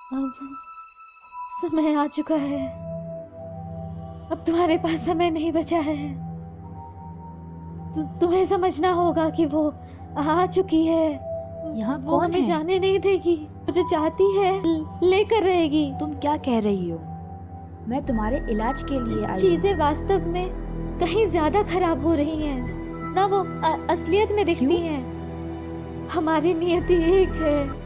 अब समय आ चुका है। अब तुम्हारे पास समय नहीं बचा है। तुम्हें समझना होगा कि वो आ चुकी है। यहाँ वो कौन हमें है? जाने नहीं देगी। वो जो चाहती है लेकर रहेगी। तुम क्या कह रही हो? मैं तुम्हारे इलाज के लिए आई चीजें हूँ। वास्तव में कहीं ज्यादा खराब हो रही हैं ना। वो असलियत में दिखती क्यों? हैं। हमारी नियति एक है।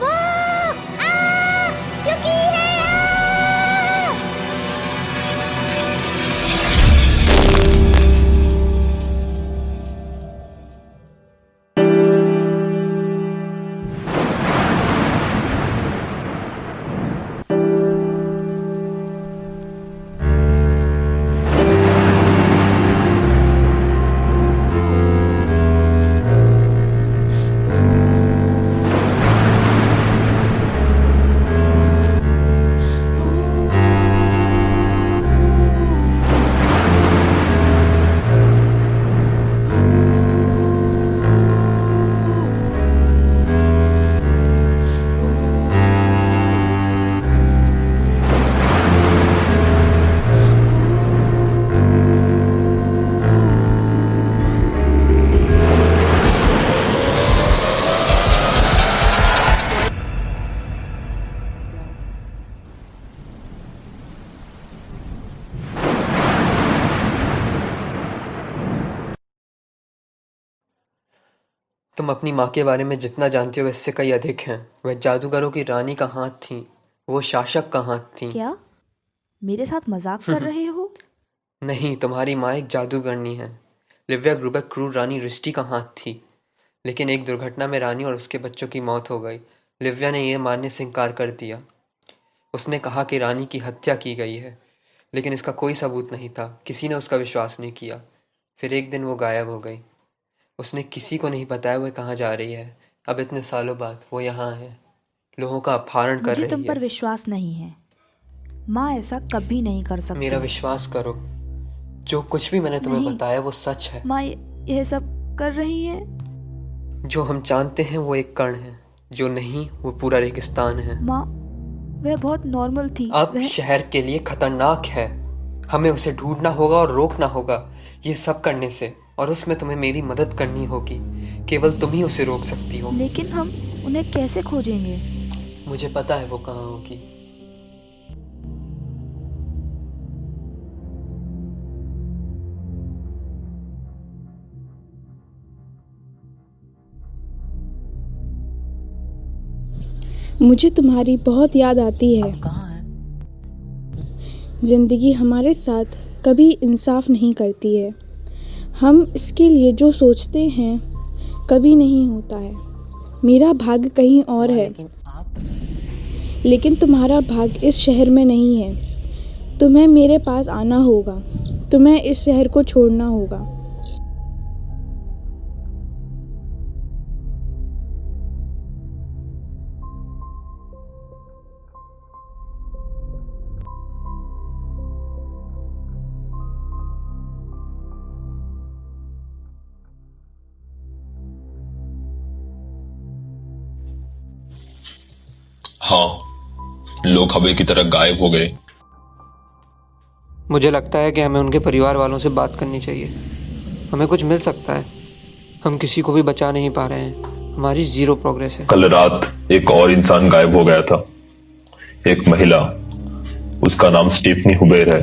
वो आ चुकी है। तुम अपनी माँ के बारे में जितना जानती हो इससे कई अधिक हैं। वह जादूगरों की रानी का हाथ थी। वो शासक का हाथ थी। क्या? मेरे साथ मजाक कर रहे हो? नहीं, तुम्हारी माँ एक जादूगरनी है। लिव्या ग्रुबेक क्रूर रानी रिष्टी का हाथ थी। लेकिन एक दुर्घटना में रानी और उसके बच्चों की मौत हो गई। लिव्या ने यह मानने से इनकार कर दिया। उसने कहा कि रानी की हत्या की गई है, लेकिन इसका कोई सबूत नहीं था। किसी ने उसका विश्वास नहीं किया। फिर एक दिन वो गायब हो गई। उसने किसी को नहीं बताया वह कहाँ जा रही है। अब इतने सालों बाद वो यहाँ है, लोगों का अपहरण कर मुझे तुम रही पर है। विश्वास नहीं है। माँ ऐसा कभी नहीं कर मेरा सकती। विश्वास करो, जो कुछ भी मैंने तुम्हें नहीं, बताया वो सच है। माँ यह सब कर रही है। जो हम जानते हैं वो एक कण है, जो नहीं वो पूरा रेगिस्तान है। माँ, वह बहुत नॉर्मल थी। अब वह शहर के लिए खतरनाक है। हमें उसे ढूंढना होगा और रोकना होगा। ये सब करने से और उसमें तुम्हें मेरी मदद करनी होगी। केवल तुम ही उसे रोक सकती हो। लेकिन हम उन्हें कैसे खोजेंगे? मुझे पता है वो कहाँ होगी। मुझे तुम्हारी बहुत याद आती है। अब कहाँ है? ज़िंदगी हमारे साथ कभी इंसाफ नहीं करती है। हम इसके लिए जो सोचते हैं कभी नहीं होता है। मेरा भाग्य कहीं और है, लेकिन आप लेकिन तुम्हारा भाग्य इस शहर में नहीं है। तुम्हें मेरे पास आना होगा। तुम्हें इस शहर को छोड़ना होगा। हाँ, लोग हवा की तरह गायब हो गए। मुझे लगता है कि हमें उनके परिवार वालों से बात करनी चाहिए। हमें कुछ मिल सकता है। हम किसी को भी बचा नहीं पा रहे हैं। हमारी जीरो प्रोग्रेस है। कल रात एक और इंसान गायब हो गया था। एक महिला। उसका नाम स्टीफनी हुबेर है।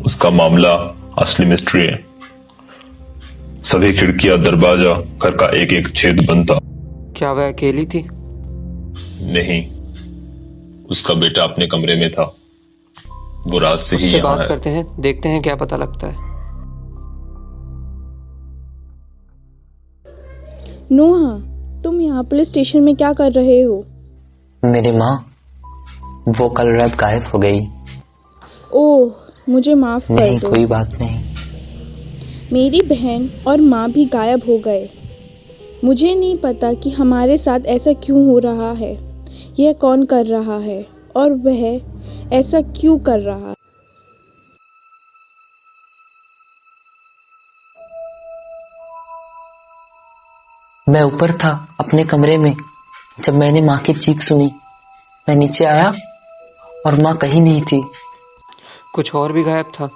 उसका मामला असली मिस्ट्री है। सभी खिड़कियां, दरवाजा, घर का एक एक छेद बंद था। क्या वह अकेली थी? नहीं, उसका बेटा अपने कमरे में था। वो रात से ही उससे यहाँ बात है। करते हैं, देखते हैं क्या पता लगता है। नोहा, तुम यहाँ पुलिस स्टेशन में क्या कर रहे हो? मेरी माँ, वो कल रात गायब हो गई। ओह, मुझे माफ़ कर नहीं, दो। कोई बात नहीं। मेरी बहन और माँ भी गायब हो गए। मुझे नहीं पता कि हमारे साथ ऐसा क्यों हो रहा है। यह कौन कर रहा है और वह ऐसा क्यों कर रहा है। मैं ऊपर था अपने कमरे में, जब मैंने माँ की चीख सुनी। मैं नीचे आया और माँ कहीं नहीं थी। कुछ और भी गायब था?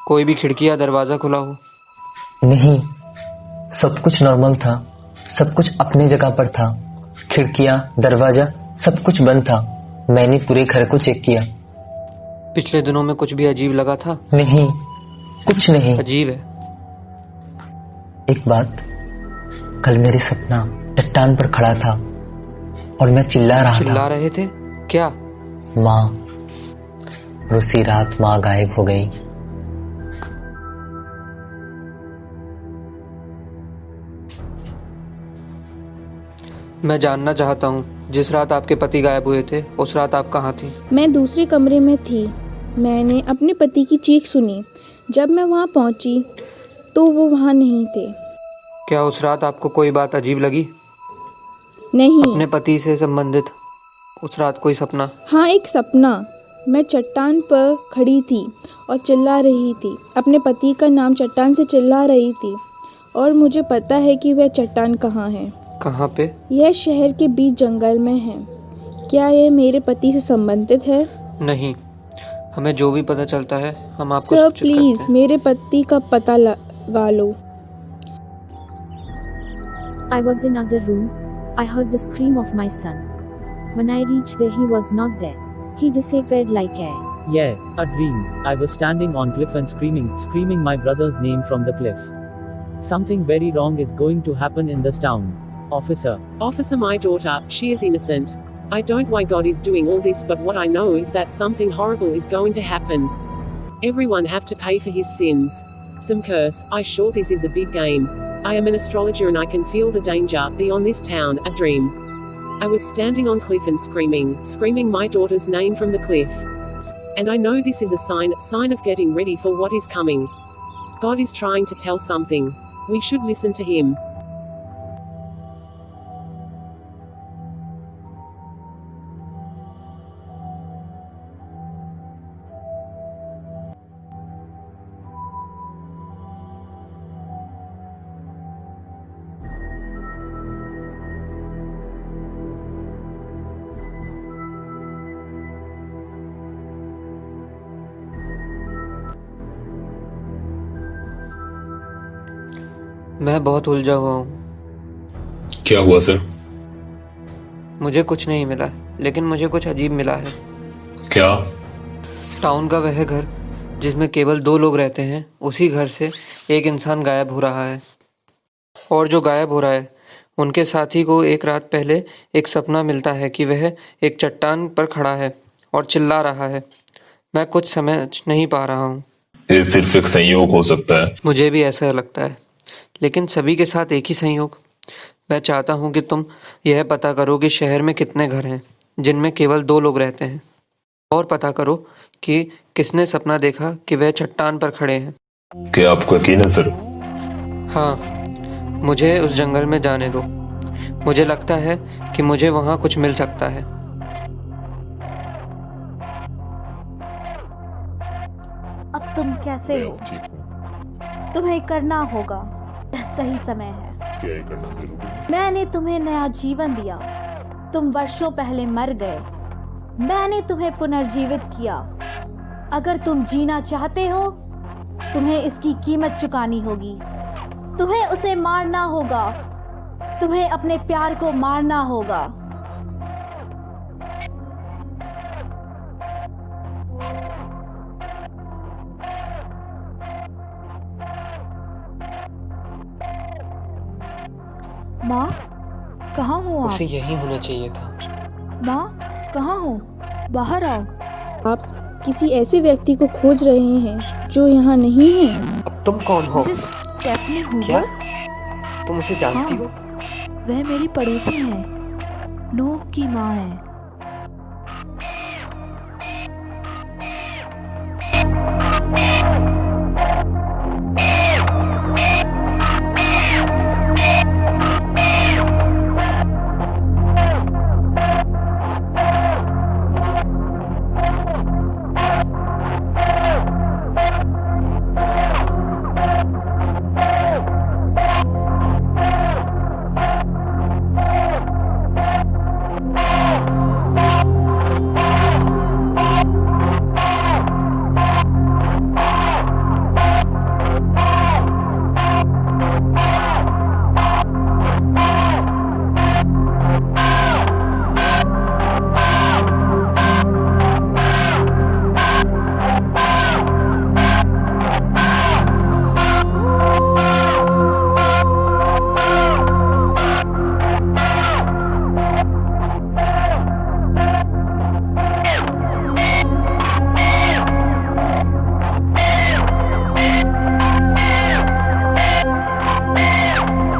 कोई भी खिड़की या दरवाजा खुला हो? नहीं, सब कुछ नॉर्मल था। सब कुछ अपने जगह पर था। खिड़कियां, दरवाजा सब कुछ बंद था। मैंने पूरे घर को चेक किया। पिछले दिनों में कुछ भी अजीब लगा था? नहीं, कुछ नहीं। अजीब है। एक बात, कल मेरे सपना चट्टान पर खड़ा था और मैं चिल्ला रहा चिल्ला था। रहे थे? क्या? माँ। और उसी रात माँ गायब हो गई। मैं जानना चाहता हूँ, जिस रात आपके पति गायब हुए थे उस रात आप कहाँ थी? मैं दूसरे कमरे में थी। मैंने अपने पति की चीख सुनी। जब मैं वहाँ पहुँची तो वो वहाँ नहीं थे। क्या उस रात आपको कोई बात अजीब लगी? नहीं। अपने पति से संबंधित उस रात कोई सपना? हाँ, एक सपना। मैं चट्टान पर खड़ी थी और चिल्ला रही थी। अपने पति का नाम चट्टान से चिल्ला रही थी और मुझे पता है कि वह चट्टान कहाँ है। कहाँ पे? यह शहर के बीच जंगल में है। क्या यह मेरे पति से संबंधित है? नहीं, हमें जो भी पता चलता है हम आपको सर, सूचित प्लीज करते हैं। मेरे पति का पता लगा लो। I was in other room. I heard the scream of my son. When I reached there, he was not there. He disappeared like air. Yeah, a dream. I was standing on cliff and screaming my brother's name from the cliff. Something very wrong is going to happen in this town. Officer. Officer, my daughter, she is innocent. I don't know why God is doing all this, but what I know is that something horrible is going to happen. Everyone have to pay for his sins. Some curse. I sure this is a big game. I am an astrologer and I can feel the danger beyond this town, a dream. I was standing on cliff and screaming my daughter's name from the cliff. And I know this is a sign of getting ready for what is coming. God is trying to tell something. We should listen to him. मैं बहुत उलझा हुआ हूँ। क्या हुआ sir? मुझे कुछ नहीं मिला, लेकिन मुझे कुछ अजीब मिला है। क्या? टाउन का वह घर जिसमें केवल 2 लोग रहते हैं, उसी घर से एक इंसान गायब हो रहा है। और जो गायब हो रहा है उनके साथी को एक रात पहले एक सपना मिलता है कि वह एक चट्टान पर खड़ा है और चिल्ला रहा है। मैं कुछ समझ नहीं पा रहा हूँ। ये सिर्फ एक संयोग हो सकता है। मुझे भी ऐसा लगता है, लेकिन सभी के साथ एक ही संयोग। मैं चाहता हूँ कि तुम यह पता करो कि शहर में कितने घर हैं जिनमें केवल 2 लोग रहते हैं, और पता करो कि किसने सपना देखा कि वह चट्टान पर खड़े हैं। क्या आपको यकीन है सर? हाँ, मुझे उस जंगल में जाने दो। मुझे लगता है कि मुझे वहाँ कुछ मिल सकता है। अब तुम कैसे हो? तुम्हें करना होगा, यह सही समय है। क्या ये करना जरूरी है? मैंने तुम्हें नया जीवन दिया। तुम वर्षों पहले मर गए। मैंने तुम्हें पुनर्जीवित किया। अगर तुम जीना चाहते हो, तुम्हें इसकी कीमत चुकानी होगी। तुम्हें उसे मारना होगा। तुम्हें अपने प्यार को मारना होगा। माँ, कहाँ हो आप? उसे यही होना चाहिए था। माँ, कहाँ हो? बाहर आओ। आप किसी ऐसे व्यक्ति को खोज रहे हैं जो यहाँ नहीं है। अब तुम कौन हो? मिसेस स्टेफनी क्या? हूवर? तुम उसे जानती हो? वह मेरी पड़ोसी हैं। नोह की माँ है।